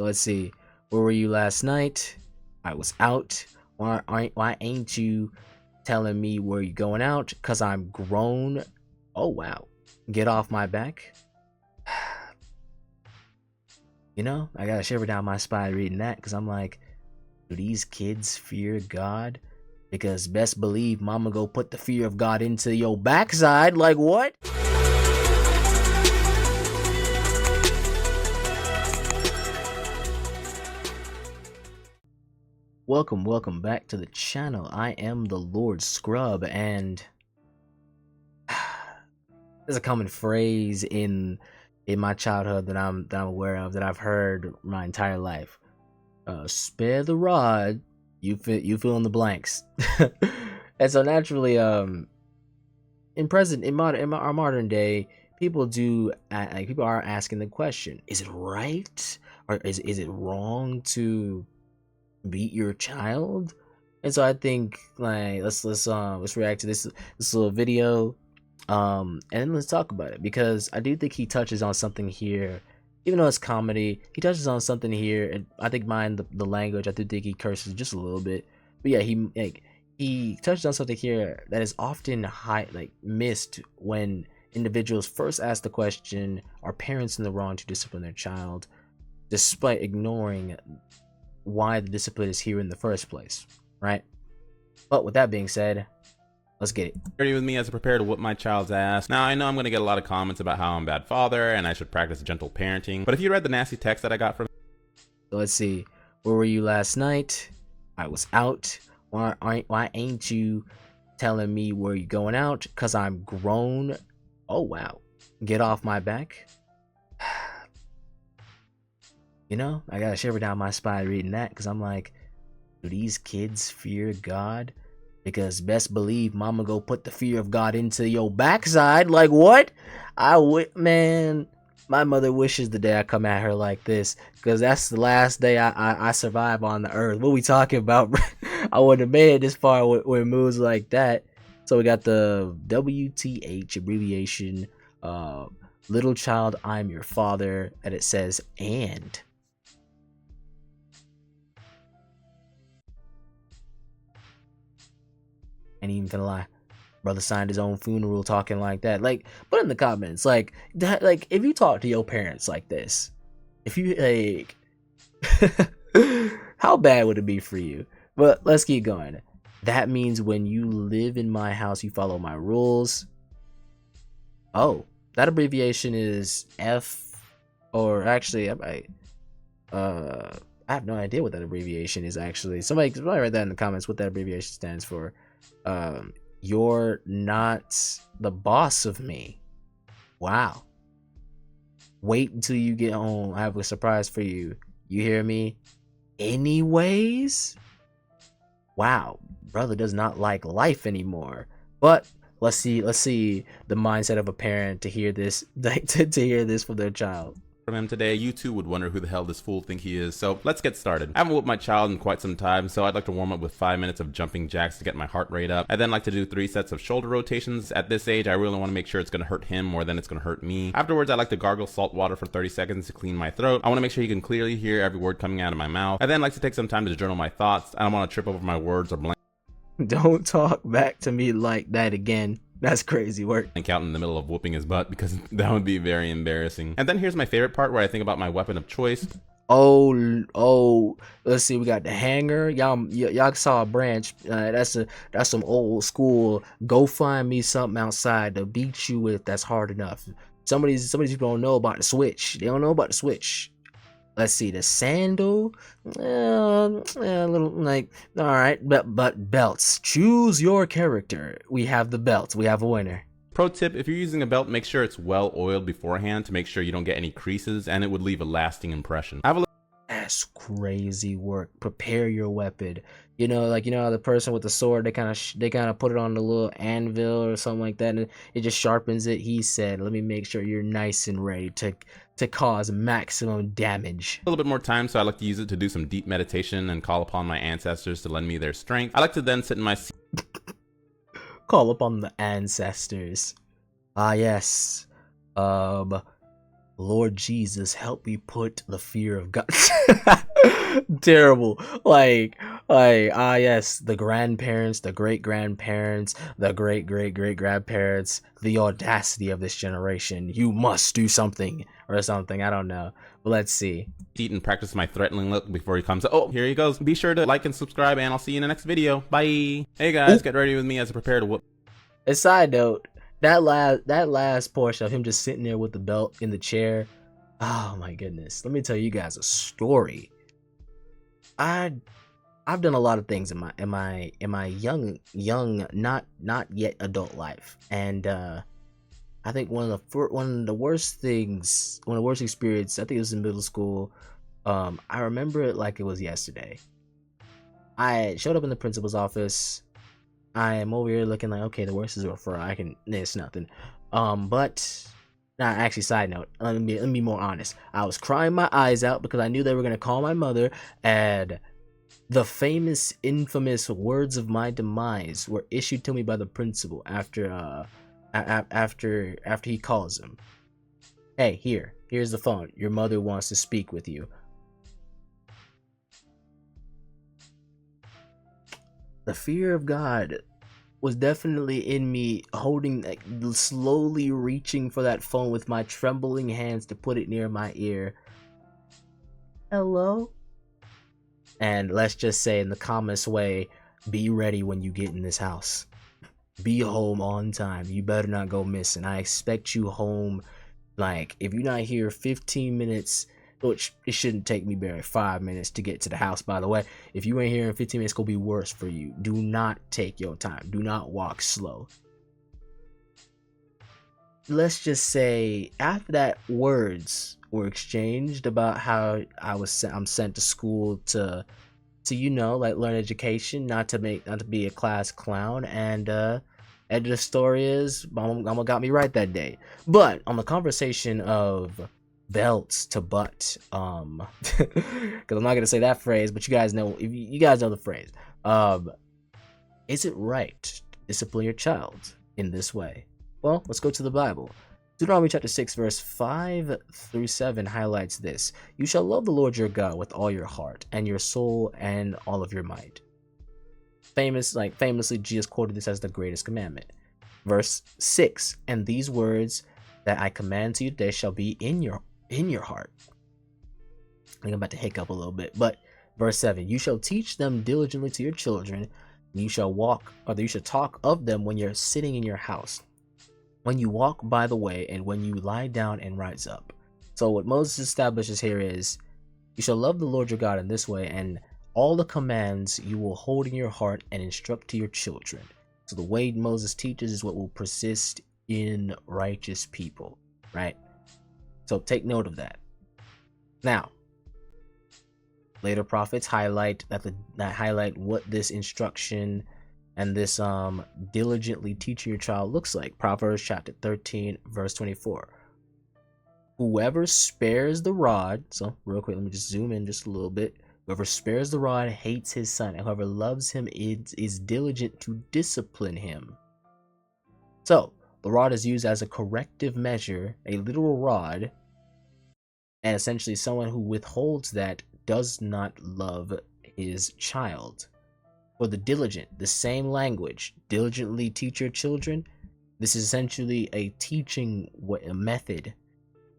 So let's see. Where were you last night? I was out. Why ain't you telling me where you going out? Cause I'm grown. Oh wow. Get off my back. You know, I got a shiver down my spine reading that because I'm like, do these kids fear God? Because best believe mama go put the fear of God into your backside. Like what? Welcome back to the channel. I am the Lord Scrub, and there's a common phrase in my childhood that I'm aware of, that I've heard my entire life. Spare the rod, you fill in the blanks. And so naturally, in our modern day, people are asking the question: is it right, or is it wrong to beat your child? And so I think, like, let's react to this little video, and let's talk about it, because I do think he touches on something here. Even though it's comedy, he touches on something here, and I think the language, I do think he curses just a little bit, but yeah, he touches on something here that is often missed when individuals first ask the question: are parents in the wrong to discipline their child, despite ignoring why the discipline is here in the first place, right? But with that being said, let's get it. Ready with me as I prepare to whoop my child's ass. Now, I know I'm going to get a lot of comments about how I'm a bad father and I should practice gentle parenting, but if you read the nasty text that I got from... So let's see. Where were you last night? I was out. Why ain't you telling me where you going out? Cause I'm grown. Oh wow. Get off my back. You know, I got a shiver down my spine reading that because I'm like, do these kids fear God? Because best believe mama go put the fear of God into your backside. Like what? Man, my mother wishes the day I come at her like this, because that's the last day I survive on the earth. What we talking about? I wouldn't have made it this far with moves like that. So we got the WTH abbreviation, little child, I'm your father, and it says and. Ain't even gonna lie, brother signed his own funeral talking like that. Like, put in the comments, like that, like if you talk to your parents like this, if you like how bad would it be for you? But let's keep going. That means when you live in my house, you follow my rules. Oh, that abbreviation is F, or actually I have no idea what that abbreviation is. Actually, somebody write that in the comments what that abbreviation stands for. You're not the boss of me. Wow. Wait until you get home. I have a surprise for you. You hear me? Anyways? Wow, brother does not like life anymore. But let's see the mindset of a parent to hear this to hear this from their child. From him today. You too would wonder who the hell this fool think he is. So let's get started. I haven't whooped my child in quite some time, so I'd like to warm up with 5 minutes of jumping jacks to get my heart rate up. I then like to do 3 sets of shoulder rotations. At this age, I really want to make sure it's going to hurt him more than it's going to hurt me. Afterwards, I like to gargle salt water for 30 seconds to clean my throat. I want to make sure you can clearly hear every word coming out of my mouth. I then like to take some time to journal my thoughts. I don't want to trip over my words or blank. Don't talk back to me like that again. That's crazy work. And out in the middle of whooping his butt, because that would be very embarrassing. And then here's my favorite part, where I think about my weapon of choice. Oh, let's see. We got the hanger. Y'all saw a branch. That's some old school. Go find me something outside to beat you with. That's hard enough. Some of these people don't know about the switch. They don't know about the switch. Let's see, the sandal, a little like, all right, but belts. Choose your character. We have the belt. We have a winner. Pro tip, if you're using a belt, make sure it's well oiled beforehand to make sure you don't get any creases, and it would leave a lasting impression. That's crazy work. Prepare your weapon. You know, like, the person with the sword, they kind of put it on the little anvil or something like that, and it just sharpens it. He said, let me make sure you're nice and ready to cause maximum damage. A little bit more time, so I like to use it to do some deep meditation and call upon my ancestors to lend me their strength. I like to then sit in my seat. Call upon the ancestors. Ah yes. Lord Jesus, help me put the fear of God. Terrible. Yes, the grandparents, the great grandparents, the great grandparents, the audacity of this generation. You must do something or something. I don't know. But let's see. Eat and practice my threatening look before he comes. Oh, here he goes. Be sure to like and subscribe, and I'll see you in the next video. Bye. Hey guys, get ready with me as I prepare to whoop. A side note, that last portion of him just sitting there with the belt in the chair. Oh my goodness. Let me tell you guys a story. I've done a lot of things in my young not yet adult life, and I think one of the worst experience, I think it was in middle school. I remember it like it was yesterday. I showed up in the principal's office. I am over here looking like, okay, the worst is over. It's nothing. But now, actually, side note, let me be more honest. I was crying my eyes out because I knew they were gonna call my mother, and the famous, infamous words of my demise were issued to me by the principal after he calls him. Hey, here's the phone. Your mother wants to speak with you. The fear of God was definitely in me, holding, like, slowly reaching for that phone with my trembling hands to put it near my ear. Hello? And let's just say in the calmest way, be ready when you get in this house. Be home on time. You better not go missing. I expect you home, like, if you're not here 15 minutes, which it shouldn't take me barely 5 minutes to get to the house, by the way. If you ain't here in 15 minutes, it's gonna be worse for you. Do not take your time. Do not walk slow. Let's just say after that, words were exchanged about how I'm sent to school to like, learn education, not to be a class clown, and the story is Mama got me right that day. But on the conversation of belts to butt, because I'm not gonna say that phrase, but you guys know, if you guys know the phrase. Is it right to discipline your child in this way? Well, let's go to the Bible. Deuteronomy chapter 6 verse 5 through 7 highlights this. You shall love the Lord your God with all your heart and your soul and all of your might. Famously, Jesus quoted this as the greatest commandment. Verse 6, and these words that I command to you today shall be in your heart. I think I'm about to hiccup a little bit, but verse 7, you shall teach them diligently to your children, and you shall talk of them when you're sitting in your house, when you walk by the way, and when you lie down and rise up. So what Moses establishes here is, you shall love the Lord your God in this way, and all the commands you will hold in your heart and instruct to your children. So the way Moses teaches is what will persist in righteous people, right? So take note of that. Now, later prophets highlight what this instruction and this diligently teaching your child looks like. Proverbs chapter 13 verse 24. Whoever spares the rod, so real quick, let me just zoom in just a little bit. Whoever spares the rod hates his son, and whoever loves him is diligent to discipline him. So the rod is used as a corrective measure, a literal rod, and essentially someone who withholds that does not love his child. For the diligent, the same language, diligently teach your children. This is essentially a teaching method,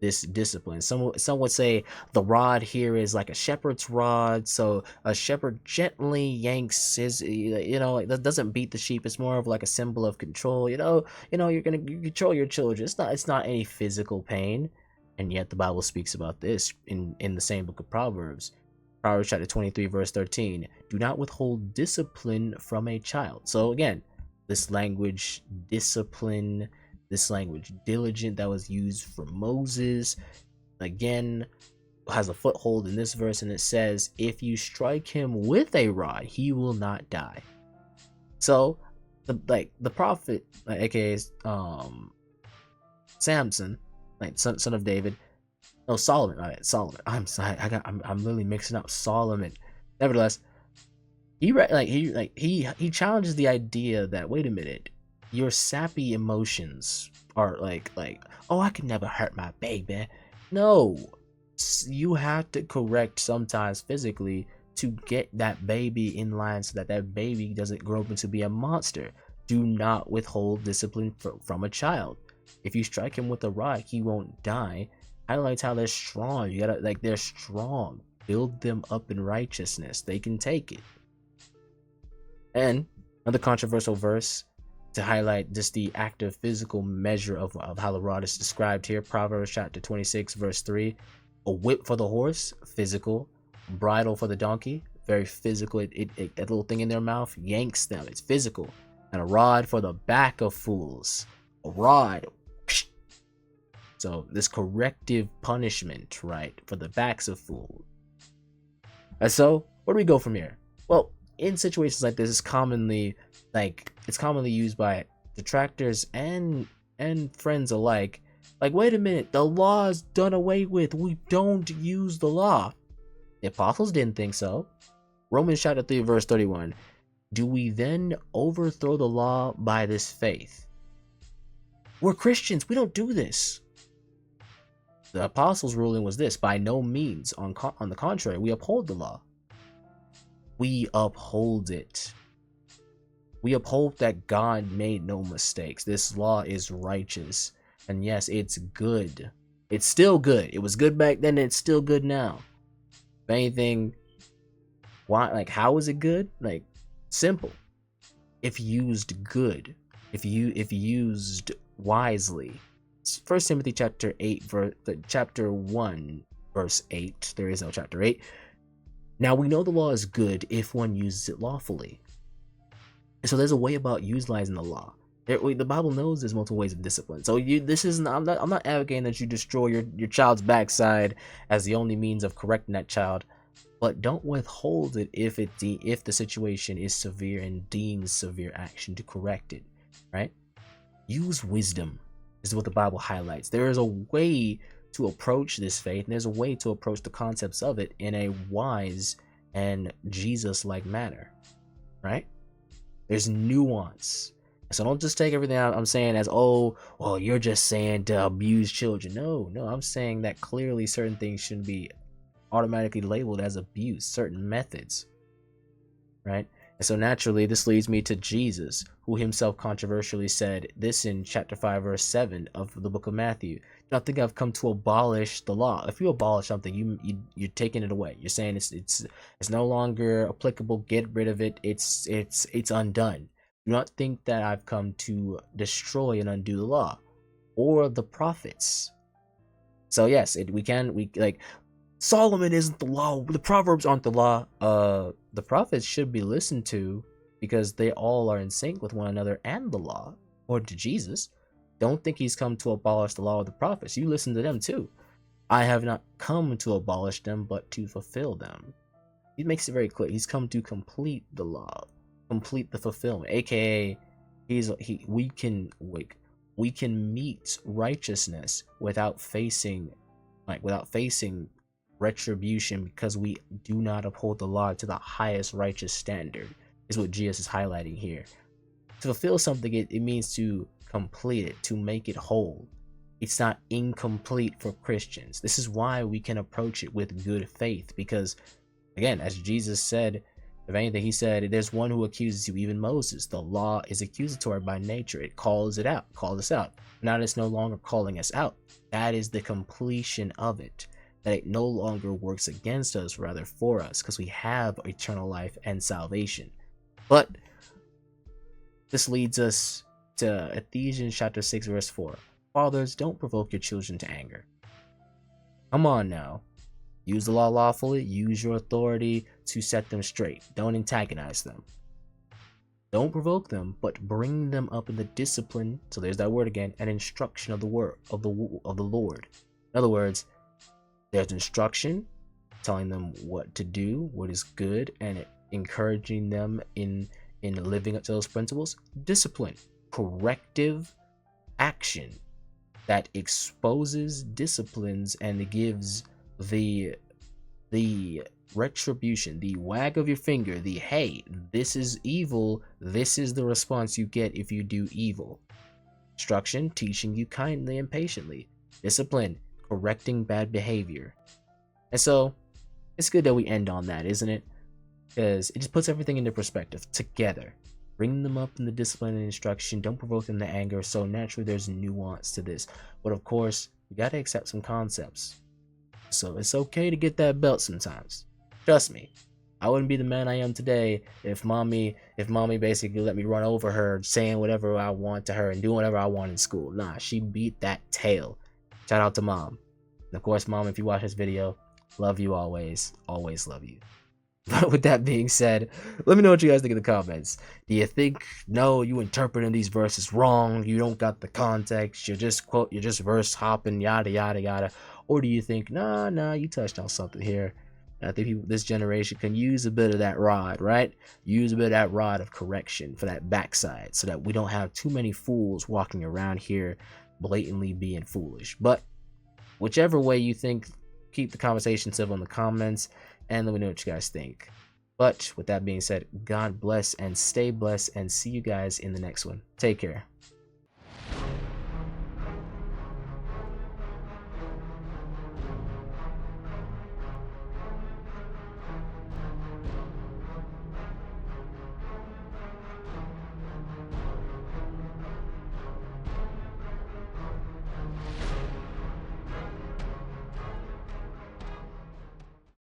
this discipline. Some would say the rod here is like a shepherd's rod. So a shepherd gently yanks his, that doesn't beat the sheep. It's more of like a symbol of control. You control your children. It's not any physical pain. And yet the Bible speaks about this in the same book of Proverbs. Proverbs chapter 23 verse 13. Do not withhold discipline from a child. So again, this language, discipline, this language, diligent, that was used for Moses, again, has a foothold in this verse, and it says, if you strike him with a rod, he will not die. So the prophet, aka Samson, son of David, no, Solomon. All right, Solomon. I'm sorry. I'm literally mixing up Solomon. Nevertheless, he challenges the idea that, wait a minute, your sappy emotions are like, oh, I could never hurt my baby. No, you have to correct sometimes physically to get that baby in line so that that baby doesn't grow up into be a monster. Do not withhold discipline from a child. If you strike him with a rod, he won't die. Highlights how they're strong. You gotta, like, they're strong. Build them up in righteousness. They can take it. And another controversial verse to highlight just the active physical measure of how the rod is described here. Proverbs chapter 26, verse 3. A whip for the horse, physical. Bridle for the donkey, very physical. That little thing in their mouth yanks them. It's physical. And a rod for the back of fools. A rod. So this corrective punishment, right, for the backs of fools. And so, where do we go from here? Well, in situations like this, it's commonly used by detractors and friends alike. Like, wait a minute, the law is done away with. We don't use the law. The apostles didn't think so. Romans chapter 3, verse 31. Do we then overthrow the law by this faith? We're Christians. We don't do this. The apostles' ruling was this: by no means. On the contrary, we uphold the law. We uphold it. We uphold that God made no mistakes. This law is righteous. And yes, it's good. It's still good. It was good back then, and it's still good now. If anything, why? Like, how is it good? Like, simple. If used good. If used wisely. 1 Timothy chapter 1, verse 8. There is no chapter 8. Now we know the law is good if one uses it lawfully. And so there's a way about utilizing the law. The Bible knows there's multiple ways of discipline. So I'm not advocating that you destroy your child's backside as the only means of correcting that child, but don't withhold it if the situation is severe and deems severe action to correct it, right? Use wisdom is what the Bible highlights. There is a way to approach this faith, and there's a way to approach the concepts of it in a wise and Jesus-like manner, right? There's nuance. So don't just take everything I'm saying as, oh, well, you're just saying to abuse children. No, I'm saying that clearly certain things shouldn't be automatically labeled as abuse, certain methods, right? And so naturally, this leads me to Jesus, who himself controversially said this in chapter 5, verse 7 of the book of Matthew. I think I've come to abolish the law. If you abolish something, you're taking it away. You're saying it's no longer applicable. Get rid of it. It's undone. Do not think that I've come to destroy and undo the law or the prophets. So yes, Solomon isn't the law. The Proverbs aren't the law. The prophets should be listened to because they all are in sync with one another and the law, according to Jesus. Don't think he's come to abolish the law of the prophets. You listen to them too. I have not come to abolish them, but to fulfill them. He makes it very clear. He's come to complete the law, complete the fulfillment. AKA, we can meet righteousness without facing retribution because we do not uphold the law to the highest righteous standard. Is what Jesus is highlighting here. To fulfill something, it means to complete it, to make it whole. It's not incomplete for Christians. This is why we can approach it with good faith, because again, as Jesus said, if anything, he said, there's one who accuses you, even Moses. The law is accusatory by nature. It calls us out. Now it's no longer calling us out. That is the completion of it. That it no longer works against us, rather for us, because we have eternal life and salvation. But this leads us to Ephesians chapter 6, verse 4. Fathers, don't provoke your children to anger. Come on now. Use the law lawfully. Use your authority to set them straight. Don't antagonize them. Don't provoke them, but bring them up in the discipline. So there's that word again, and instruction of the word of the Lord. In other words, there's instruction, telling them what to do, what is good, and encouraging them in living up to those principles. Discipline, corrective action that exposes, disciplines, and gives the retribution, the wag of your finger, the hey, this is evil, this is the response you get if you do evil. Instruction, teaching you kindly and patiently. Discipline, correcting bad behavior. And so it's good that we end on that, isn't it? Because it just puts everything into perspective together. Bring them up in the discipline and instruction. Don't provoke them to anger. So naturally, there's nuance to this. But of course, you got to accept some concepts. So it's okay to get that belt sometimes. Trust me. I wouldn't be the man I am today if mommy basically let me run over her, saying whatever I want to her and doing whatever I want in school. Nah, she beat that tail. Shout out to mom. And of course, mom, if you watch this video, love you always. Always love you. But with that being said, let me know what you guys think in the comments. Do you think, no, you interpreting these verses wrong, you don't got the context, you're just verse hopping, yada yada yada? Or do you think, nah, you touched on something here? And I think this generation can use a bit of that rod, right? Use a bit of that rod of correction for that backside, so that we don't have too many fools walking around here blatantly being foolish. But whichever way you think, keep the conversation civil in the comments, and let me know what you guys think. But with that being said, God bless and stay blessed, and see you guys in the next one. Take care.